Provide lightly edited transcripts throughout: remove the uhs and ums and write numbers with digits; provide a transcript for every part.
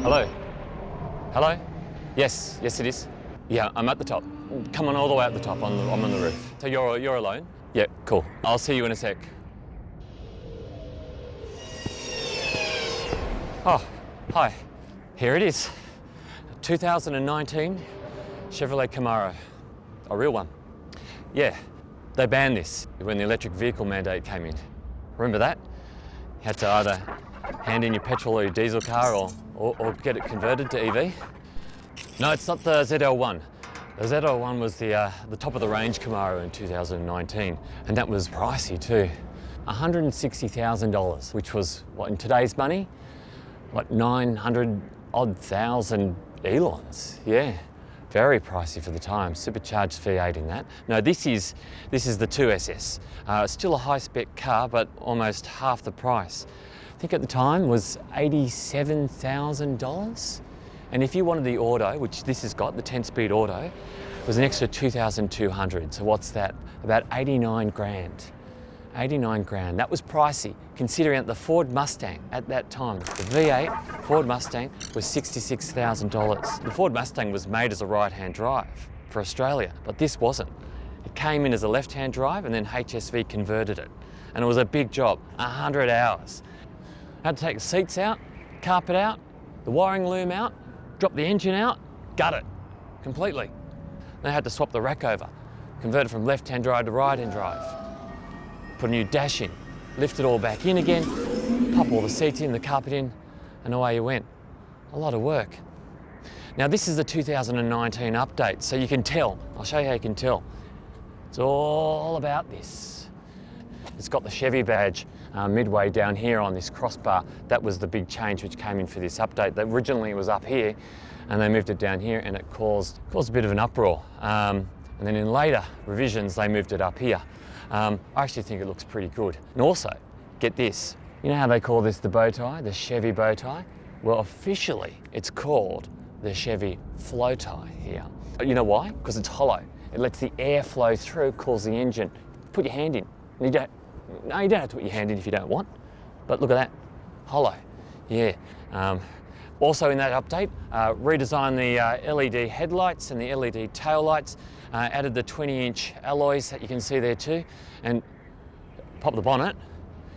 Hello? Hello? Yes, yes it is. Yeah, I'm at the top. Come on all the way at the top, I'm on the roof. So you're alone? Yeah, cool. I'll see you in a sec. Oh, hi. Here it is. 2019 Chevrolet Camaro. A real one. Yeah, they banned this when the electric vehicle mandate came in. Remember that? You had to either hand in your petrol or your diesel car or get it converted to EV. No, it's not the ZL1. The ZL1 was the top of the range Camaro in 2019, and that was pricey too. $160,000, which was, what, in today's money? What, 900 odd thousand elons? Yeah, very pricey for the time. Supercharged V8 in that. No, this is the 2SS. Still a high-spec car, but almost half the price. I think at the time was $87,000. And if you wanted the auto, which this has got, the 10-speed auto, it was an extra 2,200. So what's that? About 89 grand. 89 grand. That was pricey, considering that the Ford Mustang at that time, the V8 Ford Mustang was $66,000. The Ford Mustang was made as a right-hand drive for Australia, but this wasn't. It came in as a left-hand drive and then HSV converted it. And it was a big job, 100 hours. I had to take the seats out, carpet out, the wiring loom out, drop the engine out, gut it completely. Then I had to swap the rack over, convert it from left-hand drive to right-hand drive. Put a new dash in, lift it all back in again, pop all the seats in, the carpet in, and away you went. A lot of work. Now this is the 2019 update, so you can tell. I'll show you how you can tell. It's all about this. It's got the Chevy Badge midway down here on this crossbar. That was the big change which came in for this update. Originally it was up here, and they moved it down here, and it caused a bit of an uproar. And then in later revisions, they moved it up here. I actually think it looks pretty good. And also, get this, you know how they call this the bow tie, the Chevy bow tie? Well, officially, it's called the Chevy flow tie here. You know why? Because it's hollow. It lets the air flow through, cools the engine. Put your hand in. You don't have to put your hand in if you don't want, but look at that, hollow, yeah. Also in that update, redesigned the LED headlights and the LED tail lights, added the 20-inch alloys that you can see there too, and pop the bonnet.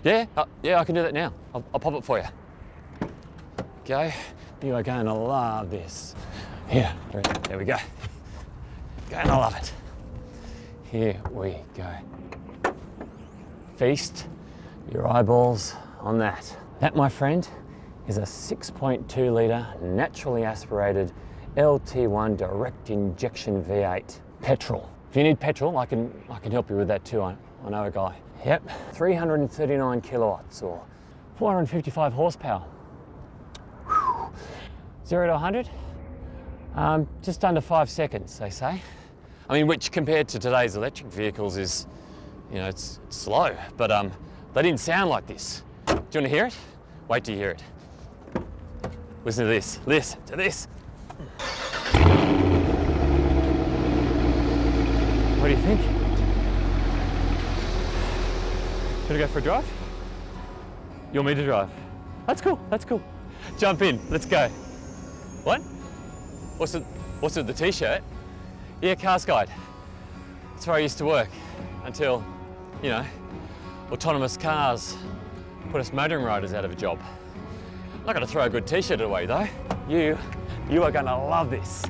Yeah, yeah, I can do that now. I'll pop it for you. Go. You are going to love this. Here, there we go. Going to love it. Here we go. Feast your eyeballs on that. That, my friend, is a 6.2 litre naturally aspirated LT1 direct injection V8 petrol. If you need petrol, I can help you with that too. I know a guy. Yep, 339 kilowatts or 455 horsepower. Whew. 0 to 100, just under 5 seconds, they say. I mean, which compared to today's electric vehicles is, you know, it's slow, but they didn't sound like this. Do you want to hear it? Wait till you hear it. Listen to this. Listen to this. What do you think? Should I go for a drive? You want me to drive? That's cool. That's cool. Jump in. Let's go. What? What's with the t-shirt? Yeah, CarsGuide. That's where I used to work until, you know, autonomous cars put us motoring riders out of a job. I'm not going to throw a good t-shirt away though. You are going to love this.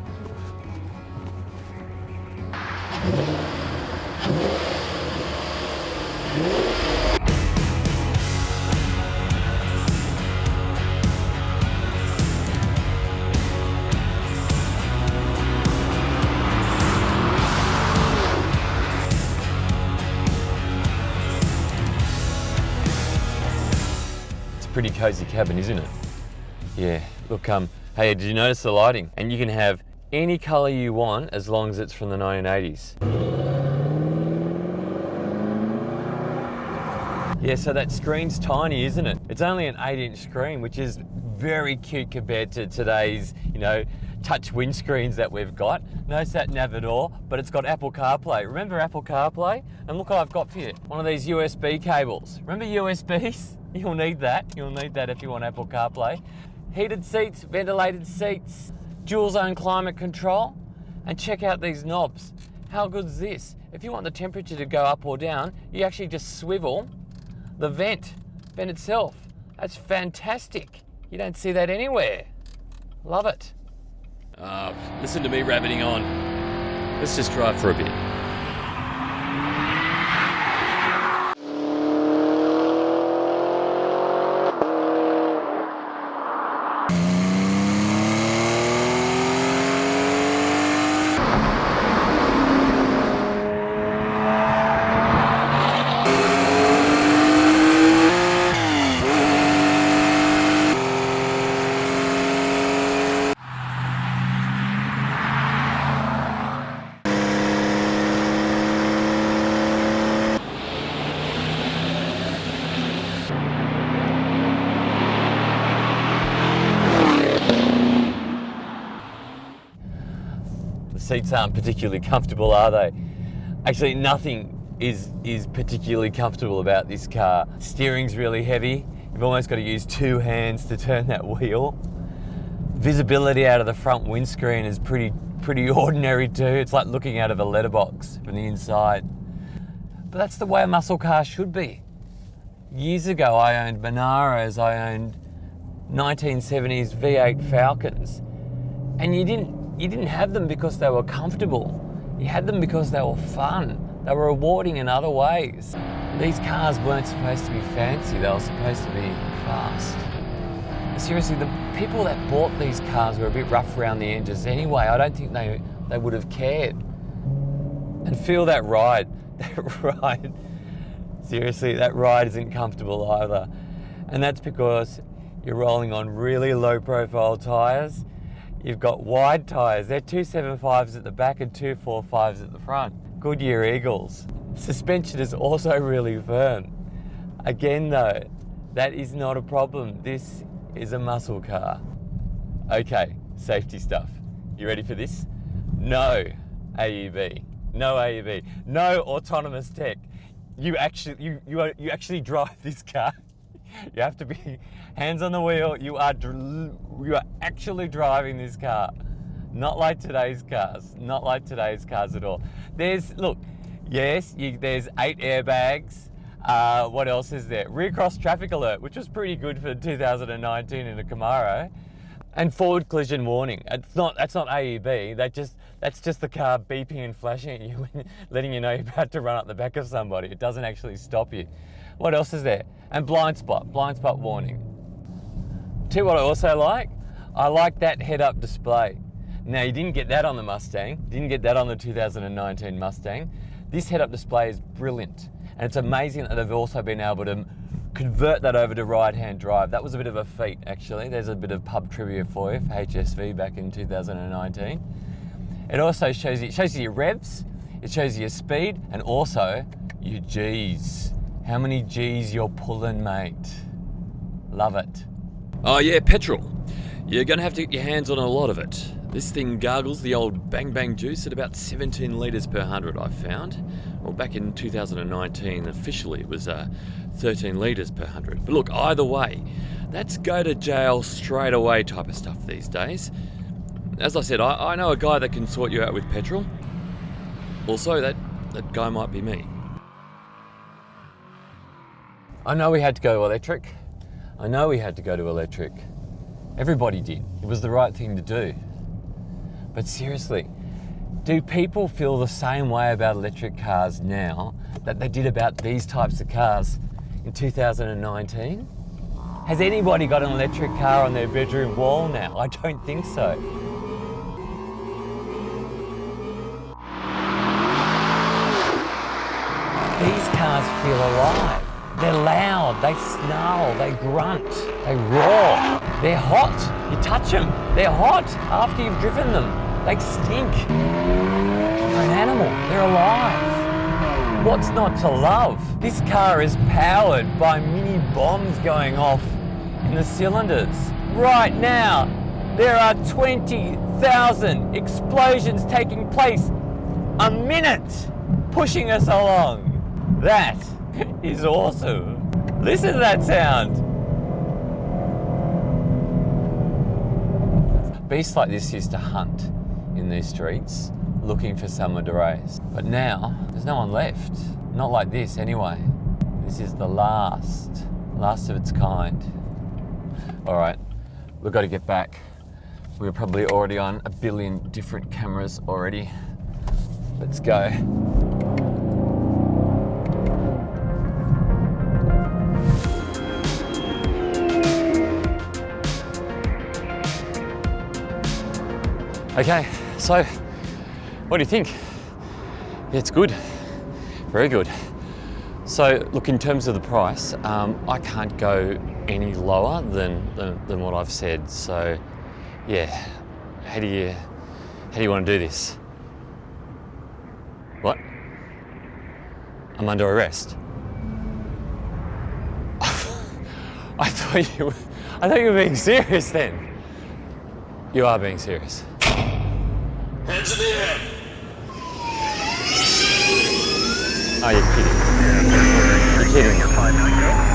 Pretty cozy cabin, isn't it? Yeah, look, hey, did you notice the lighting? And you can have any color you want as long as it's from the 1980s. Yeah, so that screen's tiny, isn't it? It's only an 8-inch screen, which is very cute compared to today's, you know, touch windscreens that we've got. No sat nav at all, but it's got Apple CarPlay. Remember Apple CarPlay? And look what I've got for you. One of these USB cables. Remember USBs? You'll need that. You'll need that if you want Apple CarPlay. Heated seats, ventilated seats, dual zone climate control, and check out these knobs. How good is this? If you want the temperature to go up or down, you actually just swivel the vent itself. That's fantastic. You don't see that anywhere. Love it. Listen to me rabbiting on. Let's just drive for a bit. Seats aren't particularly comfortable, are they? Actually, nothing is particularly comfortable about this car. Steering's really heavy. You've almost got to use two hands to turn that wheel. Visibility out of the front windscreen is pretty ordinary too. It's like looking out of a letterbox from the inside. But that's the way a muscle car should be. Years ago, I owned Monaros, I owned 1970s V8 Falcons, and you didn't have them because they were comfortable. You had them because they were fun. They were rewarding in other ways. These cars weren't supposed to be fancy, they were supposed to be fast. Seriously, the people that bought these cars were a bit rough around the edges anyway. I don't think they would have cared. And feel that ride. That ride. Seriously, that ride isn't comfortable either. And that's because you're rolling on really low profile tyres. You've got wide tyres. They're 275s at the back and 245s at the front. Goodyear Eagles. Suspension is also really firm. Again though, that is not a problem. This is a muscle car. Okay, safety stuff. You ready for this? No AEB. No AEB. No autonomous tech. You actually drive this car. You have to be hands on the wheel. You are actually driving this car. Not like today's cars. Not like today's cars at all. There's 8 airbags. What else is there? Rear cross traffic alert, which was pretty good for 2019 in a Camaro. And forward collision warning. That's not AEB. That's just the car beeping and flashing at you, letting you know you're about to run up the back of somebody. It doesn't actually stop you. What else is there? And blind spot warning. Tell you what I also like? I like that head-up display. Now, you didn't get that on the Mustang, didn't get that on the 2019 Mustang. This head-up display is brilliant. And it's amazing that they've also been able to convert that over to right-hand drive. That was a bit of a feat, actually. There's a bit of pub trivia for you for HSV back in 2019. It also shows you your revs, it shows you your speed, and also your G's. How many G's you're pulling, mate? Love it. Oh yeah, petrol. You're gonna have to get your hands on a lot of it. This thing gargles the old bang bang juice at about 17 litres per 100, I've found. Well, back in 2019, officially it was 13 litres per 100. But look, either way, that's go to jail straight away type of stuff these days. As I said, I know a guy that can sort you out with petrol. Also, that guy might be me. I know we had to go to electric. Everybody did. It was the right thing to do. But seriously, do people feel the same way about electric cars now that they did about these types of cars in 2019? Has anybody got an electric car on their bedroom wall now? I don't think so. These cars feel alive. They're loud, they snarl, they grunt, they roar. They're hot. You touch them, they're hot after you've driven them. They stink. They're an animal, they're alive. What's not to love? This car is powered by mini bombs going off in the cylinders. Right now, there are 20,000 explosions taking place a minute, pushing us along. That is awesome. Listen to that sound. Beasts like this used to hunt in these streets looking for someone to race. But now, there's no one left. Not like this anyway. This is the last of its kind. All right, we've got to get back. We're probably already on a billion different cameras already. Let's go. Okay, so what do you think? Yeah, it's good, very good. So look, in terms of the price, I can't go any lower than what I've said. So yeah, how do you want to do this? What? I'm under arrest. I thought you were being serious then. You are being serious. Hands in the air. Oh, you're kidding. You're kidding.